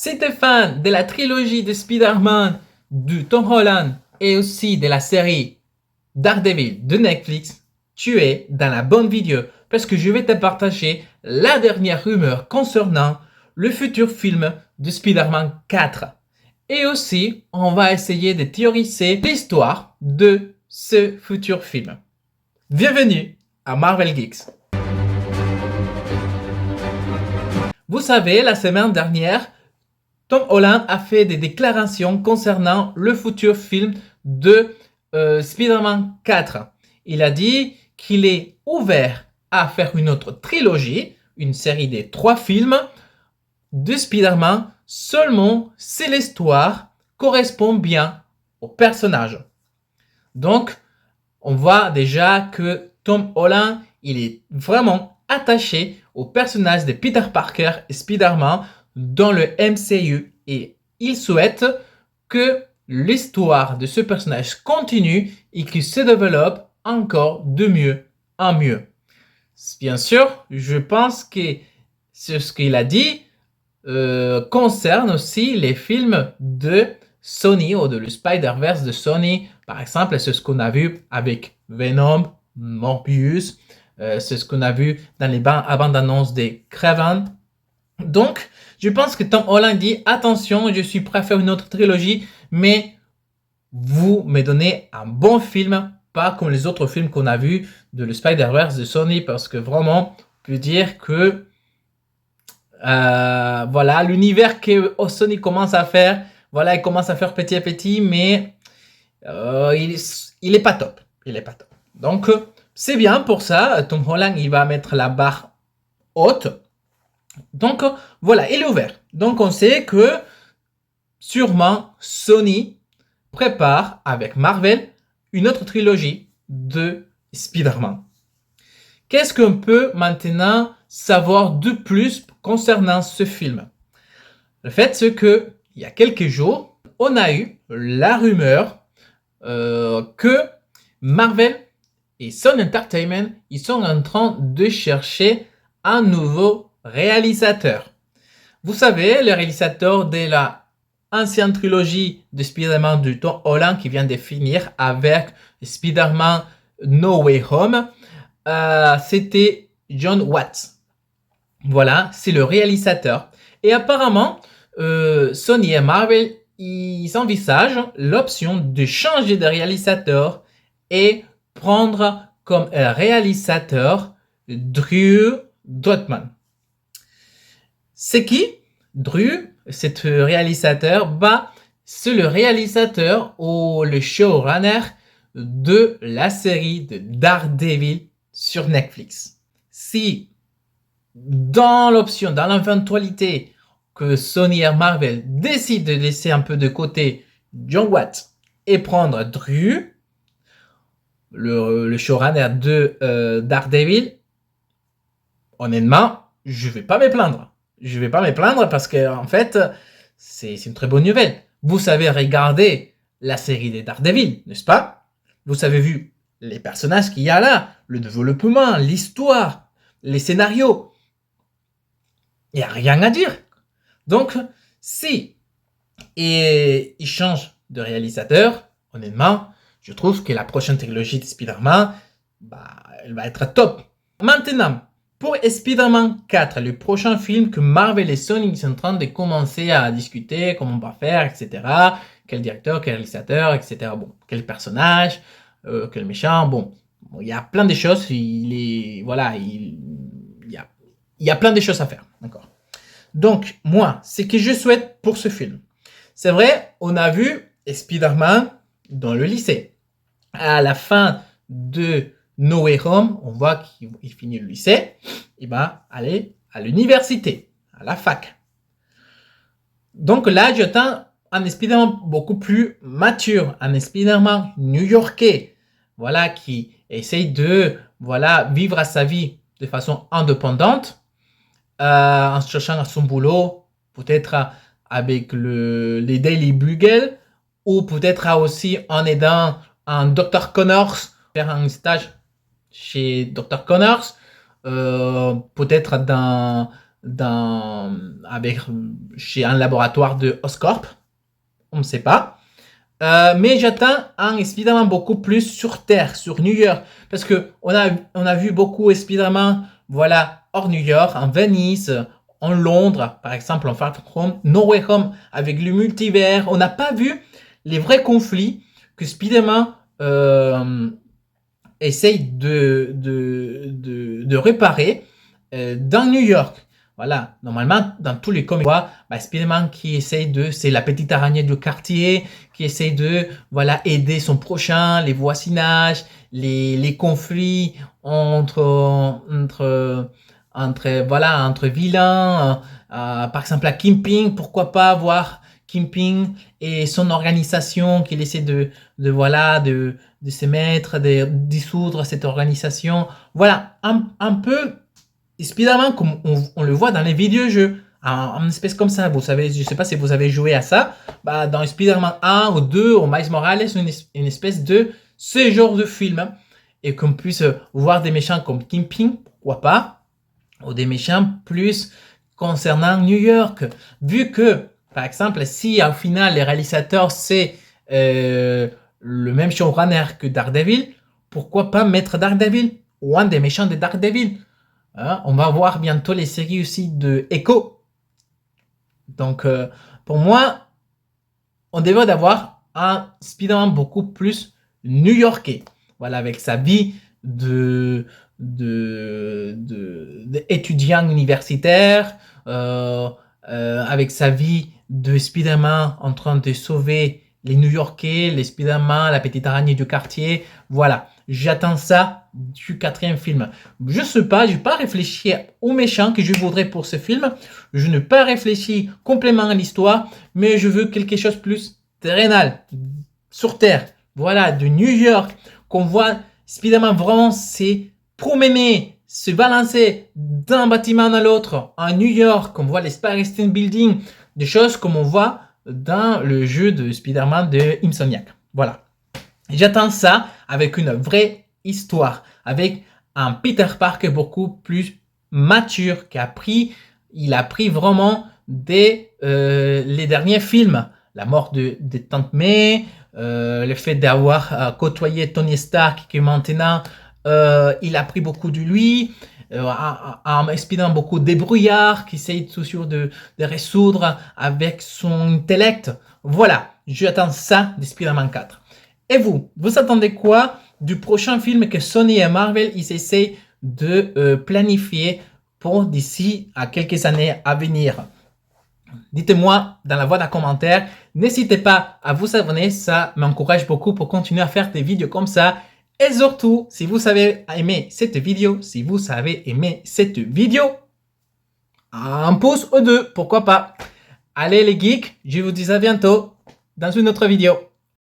Si tu es fan de la trilogie de Spider-Man de Tom Holland et aussi de la série Daredevil de Netflix, tu es dans la bonne vidéo parce que je vais te partager la dernière rumeur concernant le futur film de Spider-Man 4. Et aussi, on va essayer de théoriser l'histoire de ce futur film. Bienvenue à Marvel Geeks. Vous savez, la semaine dernière, Tom Holland a fait des déclarations concernant le futur film de Spider-Man 4. Il a dit qu'il est ouvert à faire une autre trilogie, une série de 3 films de Spider-Man, seulement si l'histoire correspond bien au personnage. Donc, on voit déjà que Tom Holland, il est vraiment attaché au personnage de Peter Parker et Spider-Man dans le MCU et il souhaite que l'histoire de ce personnage continue et qu'il se développe encore de mieux en mieux. Bien sûr, je pense que ce qu'il a dit concerne aussi les films de Sony ou de le Spider-Verse de Sony. Par exemple, c'est ce qu'on a vu avec Venom, Morbius, c'est ce qu'on a vu dans les bandes annonces des Kraven. Donc, je pense que Tom Holland dit attention, je suis prêt à faire une autre trilogie, mais vous me donnez un bon film, pas comme les autres films qu'on a vus de le Spider-Verse de Sony, parce que vraiment, on peut dire que voilà, l'univers que Sony commence à faire, voilà, il commence à faire petit à petit, mais il est pas top. Il est pas top. Donc, c'est bien pour ça. Tom Holland, il va mettre la barre haute. Donc, voilà, il est ouvert. Donc, on sait que sûrement Sony prépare avec Marvel une autre trilogie de Spider-Man. Qu'est-ce qu'on peut maintenant savoir de plus concernant ce film? Le fait, c'est que il y a quelques jours, on a eu la rumeur que Marvel et Sony Entertainment, ils sont en train de chercher un nouveau réalisateur. Vous savez, le réalisateur de la ancienne trilogie de Spider-Man de Tom Holland qui vient de finir avec Spider-Man No Way Home, c'était John Watts. Voilà, c'est le réalisateur. Et apparemment, Sony et Marvel, ils envisagent l'option de changer de réalisateur et prendre comme réalisateur Drew Goddard. C'est qui? Drew, cet réalisateur, c'est le réalisateur ou le showrunner de la série de Daredevil sur Netflix. Si dans l'option, dans l'éventualité que Sony et Marvel décident de laisser un peu de côté John Watts et prendre Drew, le showrunner de Daredevil, honnêtement, je vais pas me plaindre. Je vais pas me plaindre parce que en fait, c'est une très bonne nouvelle. Vous savez regarder la série des Daredevil, n'est-ce pas? Vous avez vu les personnages qu'il y a là, le développement, l'histoire, les scénarios. Il n'y a rien à dire. Donc, si il change de réalisateur, honnêtement, je trouve que la prochaine trilogie de Spider-Man, elle va être top. Maintenant, pour Spider-Man 4, le prochain film que Marvel et Sony sont en train de commencer à discuter, comment on va faire, etc. Quel directeur, quel réalisateur, etc. Bon, quel personnage, quel méchant, bon, il y a plein de choses, il y a plein de choses à faire, d'accord. Donc, moi, ce que je souhaite pour ce film, c'est vrai, on a vu Spider-Man dans le lycée. À la fin de No Way Home, on voit qu'il finit le lycée, il va aller à l'université, à la fac. Donc là, j'attends un Spider-Man beaucoup plus mature, un Spider-Man new-yorkais, voilà, qui essaye de, voilà, vivre sa vie de façon indépendante, en cherchant son boulot, peut-être avec les Daily Bugle, ou peut-être aussi en aidant un Dr. Connors, faire un stage chez Dr. Connors, peut-être dans chez un laboratoire de Oscorp. On ne sait pas. Mais j'attends un Spider-Man beaucoup plus sur Terre, sur New York. Parce que on a vu beaucoup Spider-Man, voilà, hors New York, en Venise, en Londres, par exemple, en Far From Home, No Way Home, avec le multivers. On n'a pas vu les vrais conflits que Spider-Man essaye de réparer dans New York. Voilà, normalement, dans tous les comics, Spider-Man qui essaye c'est la petite araignée du quartier, qui essaye de, voilà, aider son prochain, les voisinages, les conflits entre vilains, par exemple à Kingpin, pourquoi pas voir Kingpin et son organisation qu'il essaie de se mettre, de dissoudre cette organisation. Voilà, un peu Spider-Man comme on le voit dans les vidéos-jeux. En espèce comme ça, vous savez, je sais pas si vous avez joué à ça, dans Spider-Man 1 ou 2 ou Miles Morales, une espèce de ce genre de film, et qu'on puisse voir des méchants comme Kingpin, pourquoi pas, ou des méchants plus concernant New York, vu que, par exemple, si au final les réalisateurs c'est le même showrunner que Daredevil, pourquoi pas mettre Daredevil ou un des méchants de Daredevil. Hein, on va voir bientôt les séries aussi de Echo. Donc, pour moi, on devrait d'avoir un Spider-Man beaucoup plus new-yorkais. Voilà, avec sa vie d'étudiant universitaire, avec sa vie de Spider-Man en train de sauver les New-Yorkais, les Spider-Man, la petite araignée du quartier. Voilà, j'attends ça du 4e film. Je sais pas, j'ai pas réfléchi aux méchants que je voudrais pour ce film. Je n'ai pas réfléchi complètement à l'histoire, mais je veux quelque chose de plus terrénal, sur Terre. Voilà, de New York, qu'on voit Spider-Man vraiment se promener, se balancer d'un bâtiment à l'autre à New York, qu'on voit les Spire State Building, des choses comme on voit dans le jeu de Spider-Man de Insomniac. Voilà. J'attends ça avec une vraie histoire, avec un Peter Parker beaucoup plus mature il a pris vraiment dès les derniers films. La mort de Tante May, le fait d'avoir côtoyé Tony Stark qui maintenant il a pris beaucoup de lui, en expliquant beaucoup de débrouillard qui essaye toujours de résoudre avec son intellect. Voilà, j'attends ça de Spider-Man 4. Et vous attendez quoi du prochain film que Sony et Marvel ils essayent de planifier pour d'ici à quelques années à venir? Dites-moi dans la boîte à commentaires. N'hésitez pas à vous abonner, ça m'encourage beaucoup pour continuer à faire des vidéos comme ça. Et surtout, si vous avez aimé cette vidéo, un pouce ou deux, pourquoi pas. Allez les geeks, je vous dis à bientôt dans une autre vidéo.